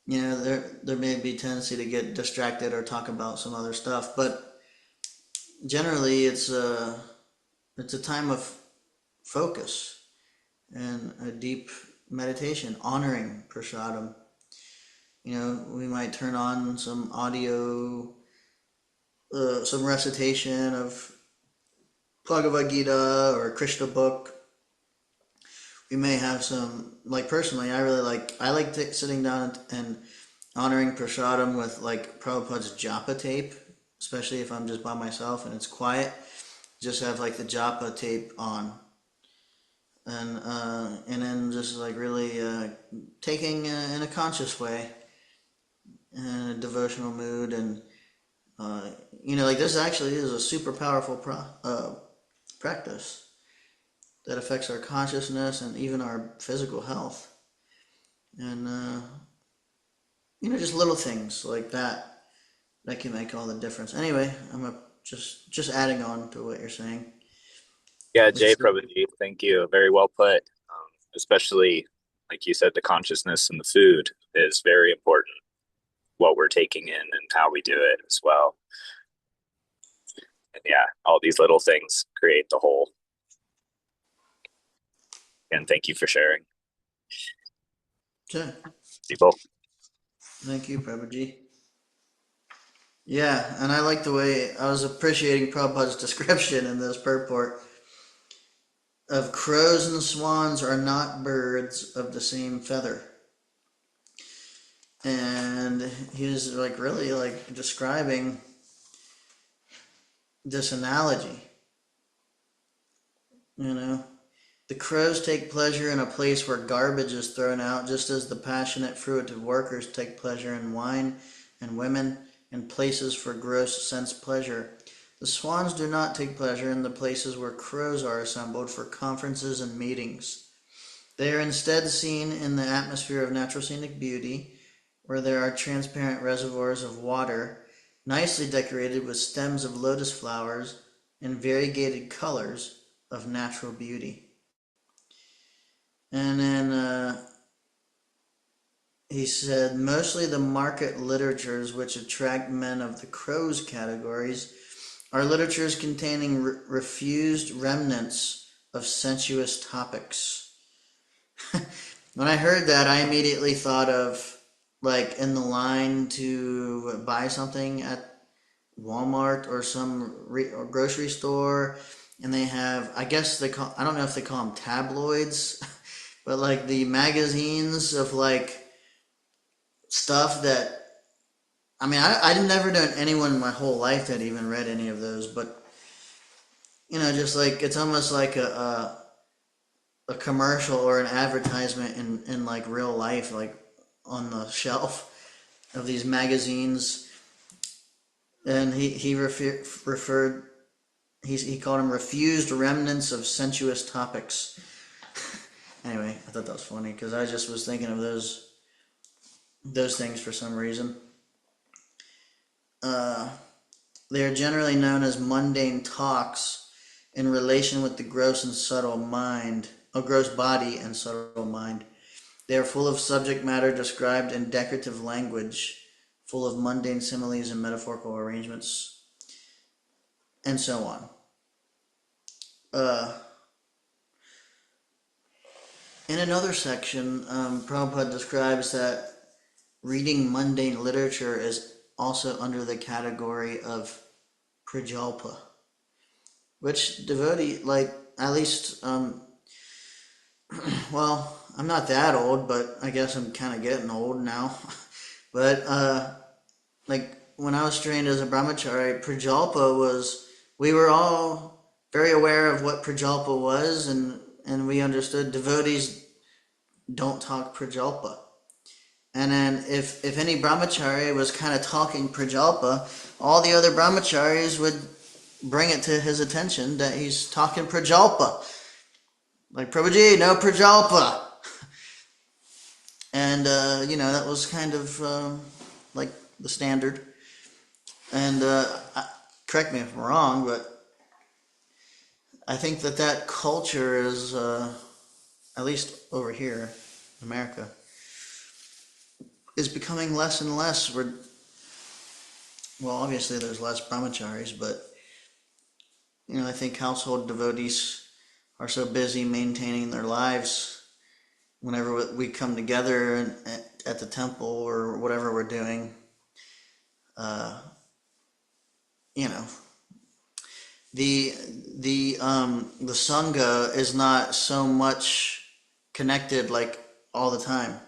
there may be tendency to get distracted or talk about some other stuff, but generally it's a time of focus and a deep meditation, honoring prasadam. We might turn on some audio, some recitation of Bhagavad Gita or Krishna book. We may have some, like personally, I like sitting down and honoring prasadam with like Prabhupada's japa tape, especially if I'm just by myself and it's quiet. Just have like the japa tape on, and then just like really taking in a conscious way, in a devotional mood, and like this actually is a super powerful practice that affects our consciousness and even our physical health, and just little things like that can make all the difference. Anyway, just adding on to what you're saying. Yeah, Jay, It's Prabhuji, thank you. Very well put. Especially, like you said, the consciousness and the food is very important. What we're taking in and how we do it as well. And yeah, all these little things create the whole. And thank you for sharing, okay. people. Thank you, Prabhuji. Yeah, and I like the way I was appreciating Prabhupada's description in this purport of crows and swans are not birds of the same feather. And he was like really like describing this analogy. The crows take pleasure in a place where garbage is thrown out, just as the passionate, fruitive workers take pleasure in wine and women and places for gross sense pleasure. The swans do not take pleasure in the places where crows are assembled for conferences and meetings. They are instead seen in the atmosphere of natural scenic beauty, where there are transparent reservoirs of water, nicely decorated with stems of lotus flowers and variegated colors of natural beauty. And then he said, mostly the market literatures which attract men of the crows categories are literatures containing refused remnants of sensuous topics. When I heard that, I immediately thought of like in the line to buy something at Walmart or some or grocery store, and they have, I guess I don't know if they call them tabloids, but like the magazines of like stuff that, I mean, I've never known anyone in my whole life that even read any of those, but just like it's almost like a commercial or an advertisement in like real life, like on the shelf of these magazines. And he referred, he called them refused remnants of sensuous topics. Anyway, I thought that was funny because I just was thinking of those things for some reason. They are generally known as mundane talks in relation with the gross and subtle mind, or gross body and subtle mind. They are full of subject matter described in decorative language, full of mundane similes and metaphorical arrangements, and so on. In another section, Prabhupada describes that reading mundane literature is also under the category of prajalpa, which devotee, like, at least, well, I'm not that old, but I guess I'm kind of getting old now. But like when I was trained as a brahmachari, prajalpa was, we were all very aware of what prajalpa was, and we understood devotees don't talk prajalpa. And then if any brahmachari was kind of talking prajalpa, all the other brahmacharis would bring it to his attention that he's talking prajalpa. Like, Prabhuji, no prajalpa. And, that was kind of like the standard. And correct me if I'm wrong, but I think that culture is, at least over here in America, is becoming less and less. Well, obviously there's less brahmacharis, but I think household devotees are so busy maintaining their lives. Whenever we come together at the temple or whatever we're doing, uh, you know, the the sangha is not so much connected like all the time.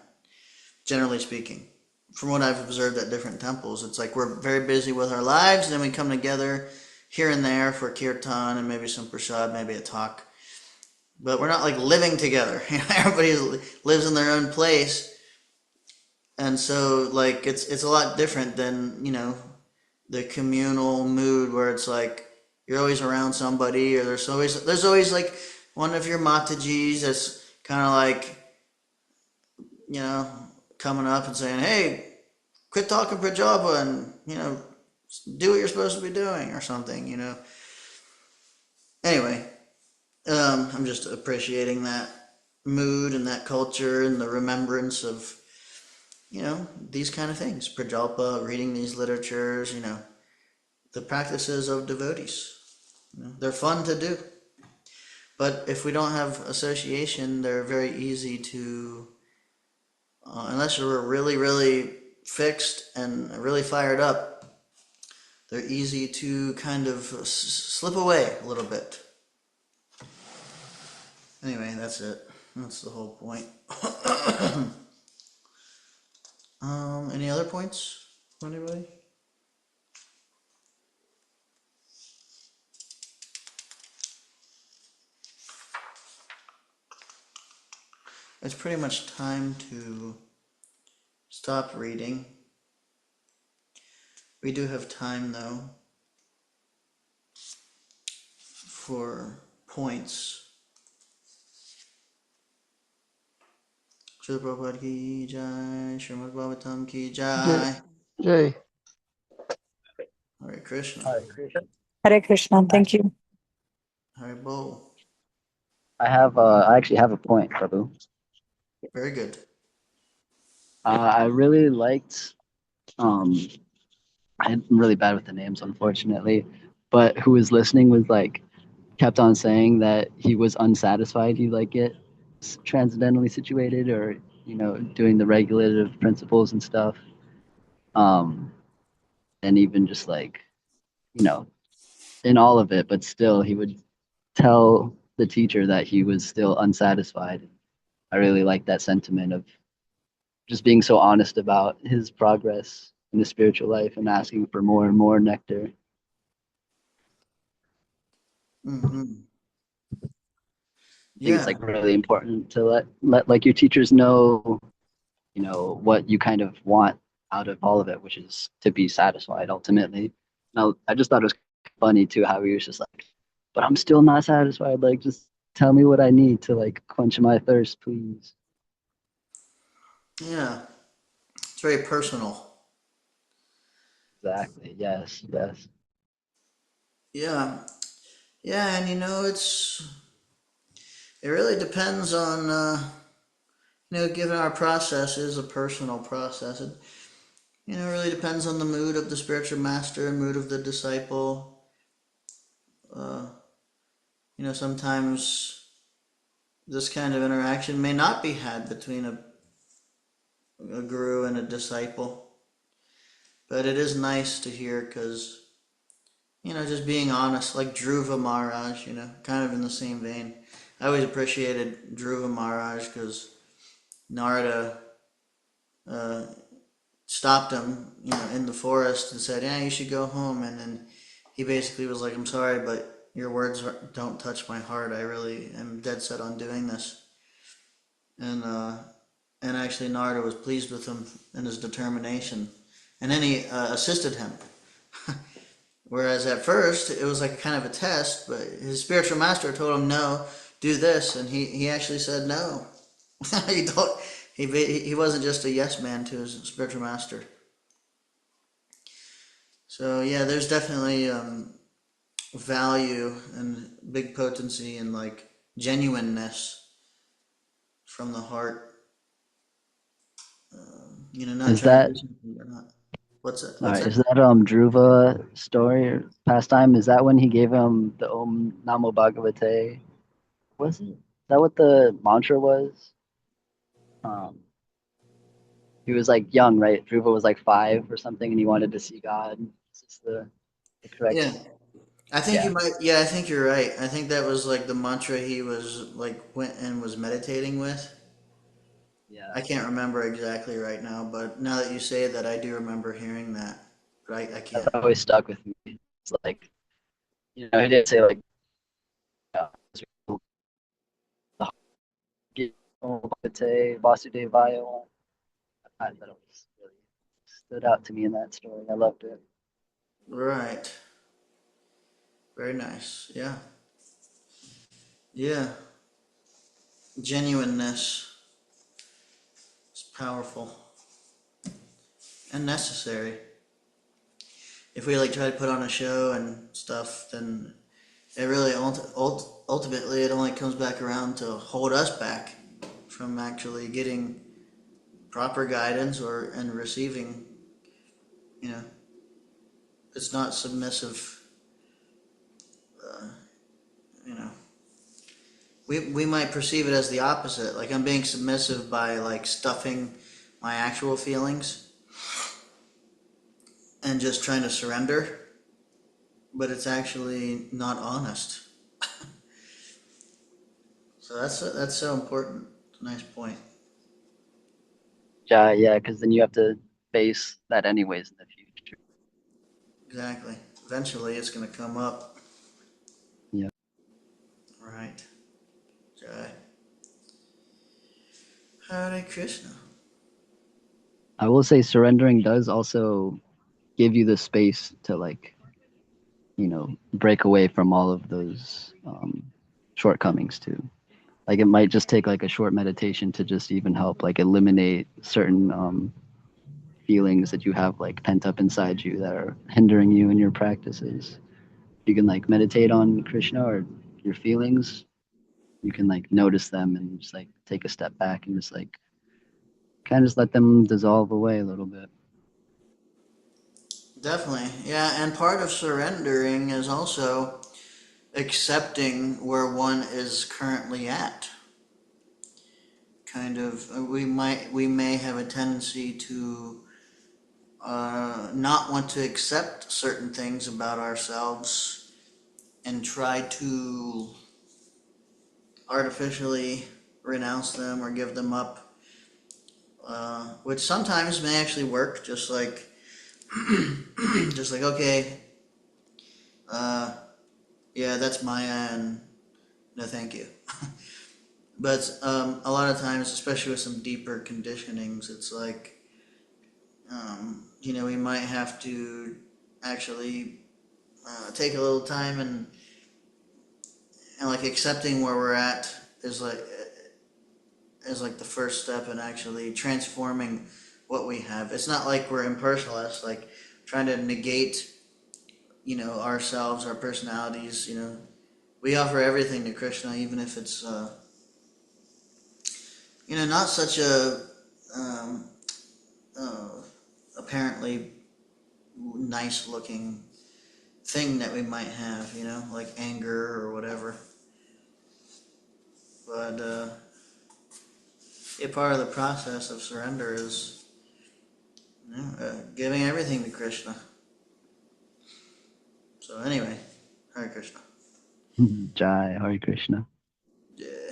Generally speaking, from what I've observed at different temples, it's like we're very busy with our lives, and then we come together here and there for kirtan and maybe some prasad, maybe a talk. But we're not like living together. Everybody lives in their own place, and so like it's a lot different than the communal mood where it's like you're always around somebody, or there's always like one of your matajis that's kind of like you know coming up and saying, "Hey, quit talking Prajapa and do what you're supposed to be doing," or something. Anyway, I'm just appreciating that mood and that culture and the remembrance of these kind of things. Prajalpa, reading these literatures, the practices of devotees. They're fun to do. But if we don't have association, they're very easy to, unless you're really, really fixed and really fired up, they're easy to kind of slip away a little bit. Anyway, that's it. That's the whole point. Any other points? Anybody? It's pretty much time to stop reading. We do have time though for points. Srila Prabhupada ki jai, Srimad Bhagavatam ki Jay, jai. Jay, Hare Krishna. Hare Krishna. Thank you. Hare Bo. I actually have a point, Prabhu. Very good. I really liked, um, I'm really bad with the names, unfortunately, but who was listening was like, kept on saying that he was unsatisfied. He like get transcendentally situated or, doing the regulative principles and stuff. Um, and even just like, you know, in all of it, but still he would tell the teacher that he was still unsatisfied. I really like that sentiment of just being so honest about his progress in the spiritual life and asking for more and more nectar. I Mm-hmm. think it's Yeah. like really important to let like your teachers know, what you kind of want out of all of it, which is to be satisfied ultimately. Now, I just thought it was funny too how he was just like, but I'm still not satisfied. Like, just tell me what I need to like quench my thirst, please. Yeah. It's very personal. Exactly. Yes. Yes. Yeah. Yeah, and it really depends on given our process is a personal process. It really depends on the mood of the spiritual master and mood of the disciple. Uh, sometimes this kind of interaction may not be had between a guru and a disciple, but it is nice to hear because just being honest, like Dhruva Maharaj, kind of in the same vein. I always appreciated Dhruva Maharaj because Narada, uh, stopped him, in the forest and said, "Yeah, you should go home." And then he basically was like, "I'm sorry, but your words don't touch my heart. I really am dead set on doing this." And actually, Narada was pleased with him and his determination, and then he assisted him. Whereas at first it was like a kind of a test, but his spiritual master told him, "No, do this," and he actually said no. he don't, he wasn't just a yes man to his spiritual master. So yeah, there's definitely value and big potency and like genuineness from the heart. Not Is trying to that do something or not. What's that? all What's right? that? Is that Dhruva story or pastime? Is that when he gave him the Om Namo Bhagavate? Was it? Is that what the mantra was? Um, he was like young, right? Dhruva was like 5 or something, and he wanted to see God. Is this the correct? Yeah, I think you Yeah, might. Yeah, I think you're right. I think that was like the mantra he was like went and was meditating with. yeah. I can't remember exactly right now, but now that you say that, I do remember hearing that. But I That can't. always stuck with me. It's like, he didn't say like, uh, Bhagavate Vasudevaya. I thought it was really stood out to me in that story. I loved it. Right. Very nice. Yeah. Yeah. Genuineness is powerful and necessary. If we like try to put on a show and stuff, then it really ultimately it only comes back around to hold us back from actually getting proper guidance or and receiving. You know, it's not submissive. Uh, you know, we might perceive it as the opposite. Like I'm being submissive by like stuffing my actual feelings and just trying to surrender, but it's actually not honest. So that's so important. It's a nice point. Yeah, yeah, because then you have to face that anyways in the future. Exactly. Eventually, it's going to come up. Yeah. Right. Jai. Hare Krishna. I will say surrendering does also give you the space to like, break away from all of those shortcomings too. Like it might just take like a short meditation to just even help like eliminate certain feelings that you have like pent up inside you that are hindering you in your practices. You can like meditate on Krishna or your feelings. You can like notice them and just like take a step back and just like kind of just let them dissolve away a little bit. Definitely. Yeah, and part of surrendering is also accepting where one is currently at. Kind of, we may have a tendency to not want to accept certain things about ourselves and try to artificially renounce them or give them up, which sometimes may actually work. Just like, okay, uh, yeah, that's Maya, and no, thank you. But a lot of times, especially with some deeper conditionings, it's like, we might have to actually take a little time and like accepting where we're at is like the first step in actually transforming what we have. It's not like we're impersonalists, like trying to negate, ourselves, our personalities. We offer everything to Krishna, even if it's, not such a um, uh, apparently nice looking thing that we might have, like anger or whatever. But a part of the process of surrender is giving everything to Krishna. So anyway, Hare Krishna. Jai Hare Krishna. Yeah.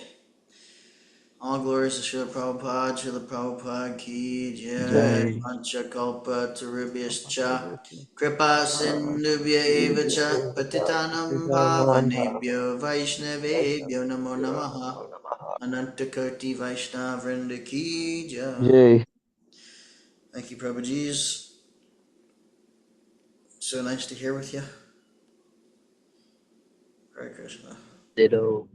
All glories to Srila Prabhupada. Srila Prabhupada ki jai. Jai. Mancha kalpa tarubhyascha. Kripa sindhubhya eva cha. Patitanam pavanebhyo Vaishnavebhyo namo namaha. Anantakoti Vaishnav Vrinda ki jai. Jai. Thank you, Prabhuji's. So nice to hear with you. Hare Krishna. Ditto.